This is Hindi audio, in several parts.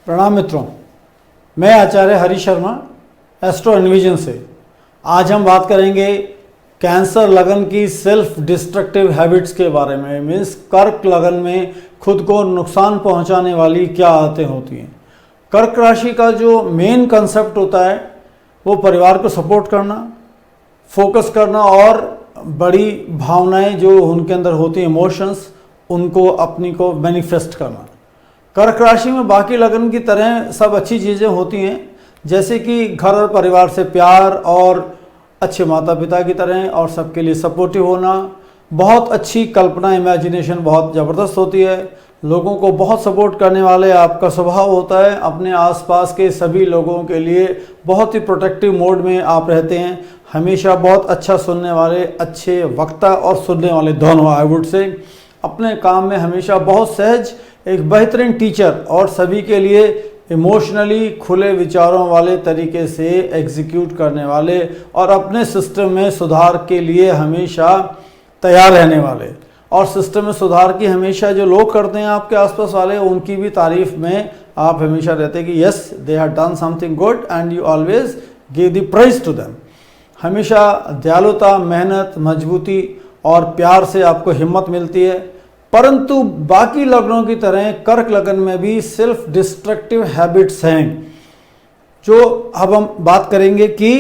प्रणाम मित्रों, मैं आचार्य हरि शर्मा एस्ट्रो एनविजन से। आज हम बात करेंगे कैंसर लगन की सेल्फ डिस्ट्रक्टिव हैबिट्स के बारे में। मीन्स कर्क लगन में खुद को नुकसान पहुंचाने वाली क्या आदतें होती हैं। कर्क राशि का जो मेन कंसेप्ट होता है वो परिवार को सपोर्ट करना, फोकस करना और बड़ी भावनाएं जो उनके अंदर होती हैं, इमोशंस, उनको अपनी को मैनिफेस्ट करना। कर्क राशि में बाकी लगन की तरह सब अच्छी चीज़ें होती हैं, जैसे कि घर और परिवार से प्यार और अच्छे माता पिता की तरह और सबके लिए सपोर्टिव होना, बहुत अच्छी कल्पना, इमेजिनेशन बहुत ज़बरदस्त होती है, लोगों को बहुत सपोर्ट करने वाले आपका स्वभाव होता है, अपने आसपास के सभी लोगों के लिए बहुत ही प्रोटेक्टिव मोड में आप रहते हैं, हमेशा बहुत अच्छा सुनने वाले, अच्छे वक्ता और सुनने वाले दोनों, आई वुड से अपने काम में हमेशा बहुत सहज, एक बेहतरीन टीचर और सभी के लिए इमोशनली खुले विचारों वाले तरीके से एग्जीक्यूट करने वाले और अपने सिस्टम में सुधार के लिए हमेशा तैयार रहने वाले। और सिस्टम में सुधार की हमेशा जो लोग करते हैं आपके आसपास वाले, उनकी भी तारीफ में आप हमेशा रहते हैं कि yes they have done something good and you always give the prize to them. हमेशा दयालुता, मेहनत, मजबूती और प्यार से आपको हिम्मत मिलती है। परंतु बाकी लग्नों की तरह कर्क लगन में भी सेल्फ डिस्ट्रक्टिव हैबिट्स हैं, जो अब हम बात करेंगे कि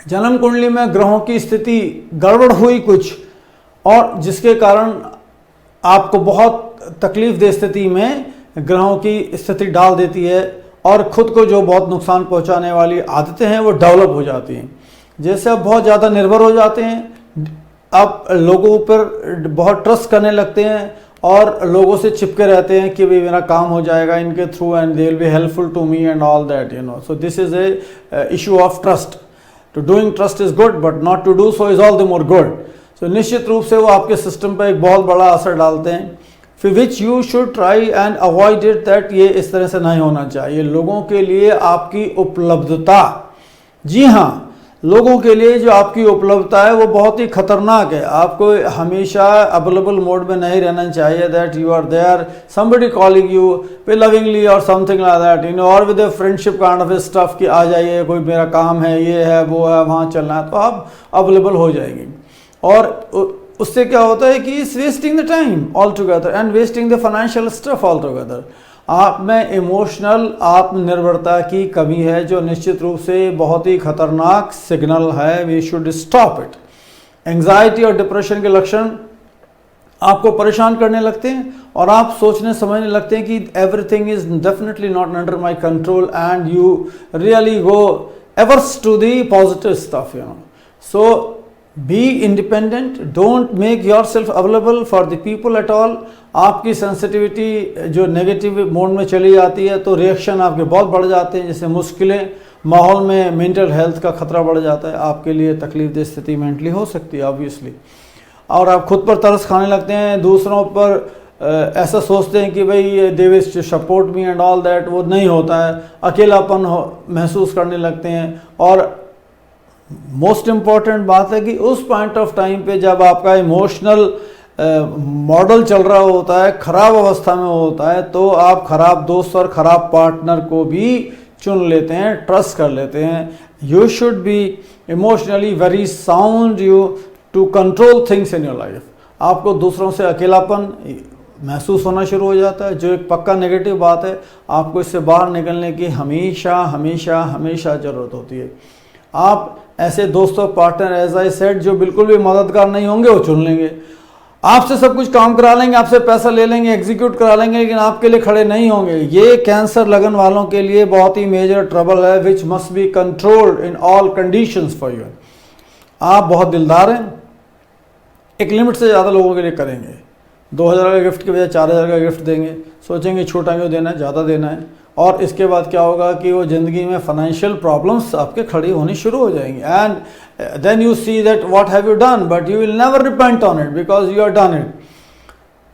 जन्म कुंडली में ग्रहों की स्थिति गड़बड़ हुई कुछ, और जिसके कारण आपको बहुत तकलीफ दे स्थिति में ग्रहों की स्थिति डाल देती है और खुद को जो बहुत नुकसान पहुंचाने वाली आदतें हैं वो डेवलप हो जाती हैं। जैसे आप बहुत ज़्यादा निर्भर हो जाते हैं, आप लोगों पर बहुत ट्रस्ट करने लगते हैं और लोगों से चिपके रहते हैं कि भाई मेरा काम हो जाएगा इनके through and they will be helpful to me and all that, you know. So this is a issue of trust. To doing trust is good but not to do so is all the more good. So निश्चित रूप से वो आपके सिस्टम पर एक बहुत बड़ा असर डालते हैं, फिर which you should try and avoid it, that ये इस तरह से नहीं होना चाहिए। लोगों के लिए आपकी उपलब्धता, जी हाँ, लोगों के लिए जो आपकी उपलब्धता है वो बहुत ही खतरनाक है। आपको हमेशा अवेलेबल मोड में नहीं रहना चाहिए, that you are there, somebody calling you lovingly और something like that, you know, और with a friendship kind of stuff कि आ जाइए, कोई मेरा काम है, ये है, वो है, वहाँ चलना है, तो आप अवेलेबल हो जाएंगे। और उससे क्या होता है कि it's wasting the time all together and wasting the financial stuff all together. आप में इमोशनल आत्मनिर्भरता की कमी है, जो निश्चित रूप से बहुत ही खतरनाक सिग्नल है। We should stop it. Anxiety और डिप्रेशन के लक्षण आपको परेशान करने लगते हैं और आप सोचने समझने लगते हैं कि everything is definitely not under my control and you really go averse to the positive stuff, you know. So be independent, don't make your self available for the people at all. आपकी सेंसिटिविटी जो नेगेटिव मोड में चली जाती है तो रिएक्शन आपके बहुत बढ़ जाते हैं, जैसे मुश्किलें, माहौल में मेंटल हेल्थ का खतरा बढ़ जाता है, आपके लिए तकलीफ दे स्थिति मेंटली हो सकती है ऑब्वियसली। और आप खुद पर तरस खाने लगते हैं, दूसरों पर ऐसा सोचते हैं कि भाई they will support me and all that, वो नहीं होता है, अकेलापन महसूस करने लगते हैं। और मोस्ट इम्पॉर्टेंट बात है कि उस पॉइंट ऑफ टाइम पे जब आपका इमोशनल मॉडल चल रहा होता है, खराब अवस्था में होता है, तो आप खराब दोस्त और खराब पार्टनर को भी चुन लेते हैं, ट्रस्ट कर लेते हैं। You should be emotionally very sound you to control things in your life. आपको दूसरों से अकेलापन महसूस होना शुरू हो जाता है, जो एक पक्का नेगेटिव बात है। आपको इससे बाहर निकलने की हमेशा हमेशा हमेशा ज़रूरत होती है। आप ऐसे दोस्तों, पार्टनर, एज आई सेड, जो बिल्कुल भी मददगार नहीं होंगे वो चुन लेंगे। आपसे सब कुछ काम करा लेंगे, आपसे पैसा ले लेंगे, एग्जीक्यूट करा लेंगे, लेकिन आपके लिए खड़े नहीं होंगे। ये कैंसर लगन वालों के लिए बहुत ही मेजर ट्रबल है, which must be controlled in all conditions for you. आप बहुत दिलदार हैं, एक लिमिट से ज़्यादा लोगों के लिए करेंगे। 2000 का गिफ्ट के बजाय 4000 का गिफ्ट देंगे, सोचेंगे छोटा क्यों देना है, ज़्यादा देना है। और इसके बाद क्या होगा कि वो ज़िंदगी में फाइनेंशियल प्रॉब्लम्स आपके खड़ी होनी शुरू हो जाएंगी। And then you see that what have you done, but you will never repent on it because you are done it.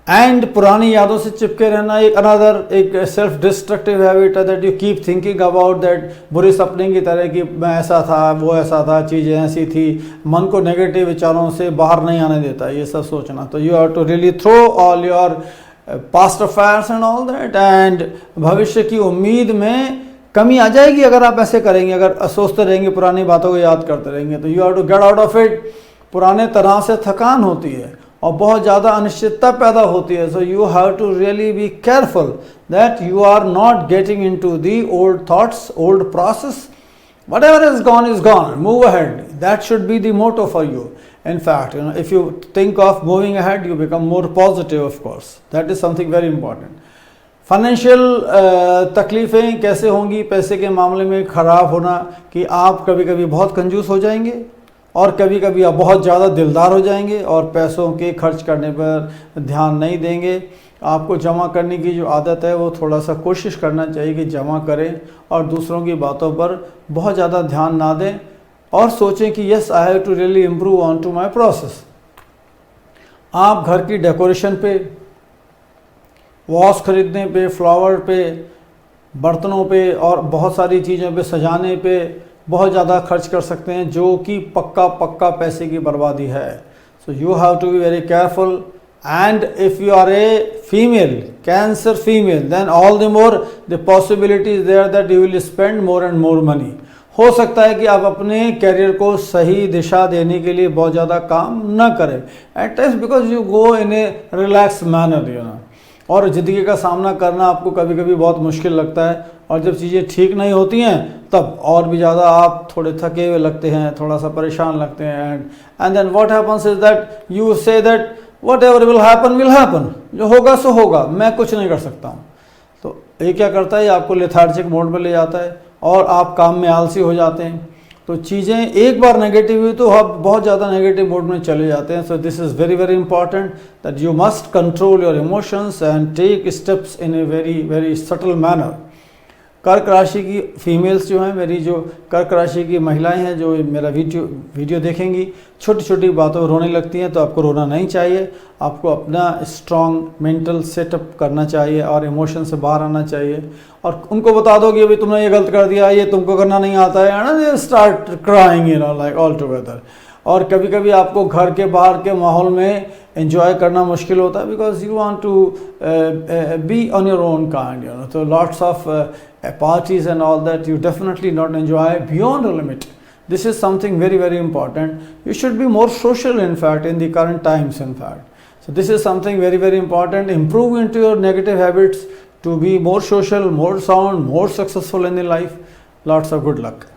And पुरानी यादों से चिपके रहना एक अनदर, एक सेल्फ डिस्ट्रक्टिव हैबिट है, that you keep thinking about that, बुरे सपने की तरह कि मैं ऐसा था, वो ऐसा था, चीज़ें ऐसी थी। मन को नेगेटिव विचारों से बाहर नहीं आने देता ये सब सोचना। तो you have to really throw all your past affairs and all that, and भविष्य की उम्मीद में कमी आ जाएगी अगर आप ऐसे करेंगे, अगर सोचते रहेंगे, पुरानी बातों को याद करते रहेंगे, तो you have to get out of it. पुराने तरह से थकान होती है और बहुत ज़्यादा अनिश्चितता पैदा होती है। So you have to really be careful that you are not getting into the old thoughts, old process. Whatever is gone, move ahead. That should be the motto for you. In fact, if you think of moving ahead, you become more positive, of course. That is something very important. Financial तकलीफ़ें कैसे होंगी पैसे के मामले में ख़राब होना, कि आप कभी कभी बहुत कंजूस हो जाएंगे और कभी कभी आप बहुत ज़्यादा दिलदार हो जाएंगे और पैसों के खर्च करने पर ध्यान नहीं देंगे। आपको जमा करने की जो आदत है वो थोड़ा सा कोशिश करना चाहिए कि जमा करें और दूसरों की बातों पर बहुत ज़्यादा ध्यान ना दें और सोचें कि yes I have to really improve on to my process. आप घर की डेकोरेशन पे, वॉश खरीदने पे, फ्लावर पे, बर्तनों पे और बहुत सारी चीज़ों पे सजाने पे बहुत ज़्यादा खर्च कर सकते हैं, जो कि पक्का पैसे की बर्बादी है। So you have to be very careful. And if you are a female, Cancer female, then all the more the possibility is there that you will spend more and more money. हो सकता है कि आप अपने कैरियर को सही दिशा देने के लिए बहुत ज़्यादा काम न करें, at times because you go in a relax manner, you know. और ज़िंदगी का सामना करना आपको कभी कभी बहुत मुश्किल लगता है और जब चीज़ें ठीक नहीं होती हैं तब और भी ज़्यादा आप थोड़े थके हुए लगते हैं, थोड़ा सा परेशान लगते हैं। And then what happens is that you say that Whatever will happen, जो होगा सो होगा, मैं कुछ नहीं कर सकता हूँ। तो ये क्या करता है, आपको लेथार्जिक मोड में ले जाता है और आप काम में आलसी हो जाते हैं। तो चीज़ें एक बार नेगेटिव हुई तो आप बहुत ज़्यादा नेगेटिव मोड में चले जाते हैं। So this is very very important that you must control your emotions and take steps in a very very subtle manner. कर्क राशि की फीमेल्स जो हैं, मेरी जो कर्क राशि की महिलाएं हैं जो मेरा वीडियो देखेंगी, छोटी छोटी बातों में रोने लगती हैं, तो आपको रोना नहीं चाहिए। आपको अपना स्ट्रॉन्ग मेंटल सेटअप करना चाहिए और इमोशन से बाहर आना चाहिए और उनको बता दो कि अभी तुमने ये गलत कर दिया, ये तुमको करना नहीं आता है, and start crying, you know, like all together. और कभी कभी आपको घर के बाहर के माहौल में एंजॉय करना मुश्किल होता है because you want to be on your own kind, you know. तो lots of parties and all that you definitely not enjoy beyond a limit. This is something very very important. You should be more social, in fact, in the current times, in fact. So this is something very very important. Improve into your negative habits to be more social, more sound, more successful in the life. Lots of good luck.